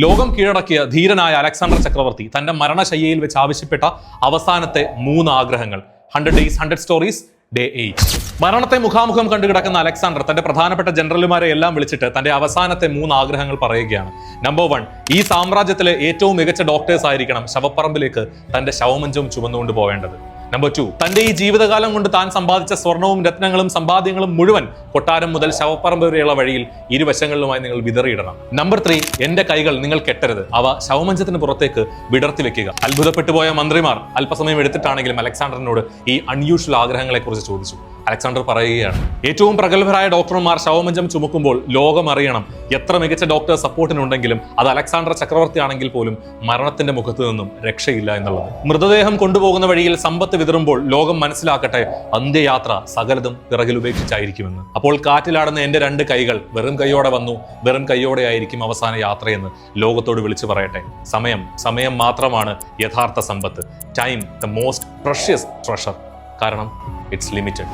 ലോകം കീഴടക്കിയ ധീരനായ അലക്സാണ്ടർ ചക്രവർത്തി തന്റെ മരണശയ്യയിൽ വെച്ച് ആവശ്യപ്പെട്ട അവസാനത്തെ 3 ആഗ്രഹങ്ങൾ. 100 days 100 stories ഡേ 8. മരണത്തെ മുഖാമുഖം കണ്ടുകിടക്കുന്ന അലക്സാണ്ടർ തന്റെ പ്രധാനപ്പെട്ട ജനറലുമാരെ എല്ലാം വിളിച്ചിട്ട് തന്റെ അവസാനത്തെ 3 ആഗ്രഹങ്ങൾ പറയുകയാണ്. നമ്പർ 1, ഈ സാമ്രാജ്യത്തിലെ ഏറ്റവും മികച്ച ഡോക്ടേഴ്സ് ആയിരിക്കണം ശവപ്പറമ്പിലേക്ക് തന്റെ ശവമഞ്ചവും ചുമന്നുകൊണ്ട് പോവേണ്ടത്. നമ്പർ 2, തന്റെ ഈ ജീവിതകാലം കൊണ്ട് താൻ സമ്പാദിച്ച സ്വർണവും രത്നങ്ങളും സമ്പാദ്യങ്ങളും മുഴുവൻ കൊട്ടാരം മുതൽ ശവപ്പറമ്പ് വരെയുള്ള വഴിയിൽ ഇരുവശങ്ങളിലുമായി നിങ്ങൾ വിതറിയിടണം. നമ്പർ 3, എന്റെ കൈകൾ നിങ്ങൾ കെട്ടരുത്, അവ ശവമഞ്ചത്തിന് പുറത്തേക്ക് വിടർത്തി വെക്കുക. അത്ഭുതപ്പെട്ടു പോയ മന്ത്രിമാർ അല്പസമയം എടുത്തിട്ടാണെങ്കിലും അലക്സാണ്ടറിനോട് ഈ അൺയൂഷ്വൽ ആഗ്രഹങ്ങളെ കുറിച്ച് ചോദിച്ചു. അലക്സാണ്ടർ പറയുകയാണ്, ഏറ്റവും പ്രഗത്ഭരായ ഡോക്ടർമാർ ശവമഞ്ചം ചുമക്കുമ്പോൾ ലോകം അറിയണം എത്ര മികച്ച ഡോക്ടർ സപ്പോർട്ടിനുണ്ടെങ്കിലും അത് അലക്സാണ്ടർ ചക്രവർത്തി ആണെങ്കിൽ പോലും മരണത്തിന്റെ മുഖത്ത് നിന്നും രക്ഷയില്ല എന്നുള്ളത്. മൃതദേഹം കൊണ്ടുപോകുന്ന വഴിയിൽ സമ്പത്ത് വിതറുമ്പോൾ ലോകം മനസ്സിലാക്കട്ടെ അന്ത്യയാത്ര സകലതും പിറകിൽ ഉപേക്ഷിച്ചായിരിക്കുമെന്ന്. അപ്പോൾ കാറ്റിലാടുന്ന എന്റെ 2 കൈകൾ വെറും കൈയോടെ വന്നു, വെറും കൈയോടെ ആയിരിക്കും അവസാന യാത്രയെന്ന് ലോകത്തോട് വിളിച്ചു പറയട്ടെ. സമയം മാത്രമാണ് യഥാർത്ഥ സമ്പത്ത്. Time the most precious treasure. കാരണം ഇറ്റ്സ് ലിമിറ്റഡ്.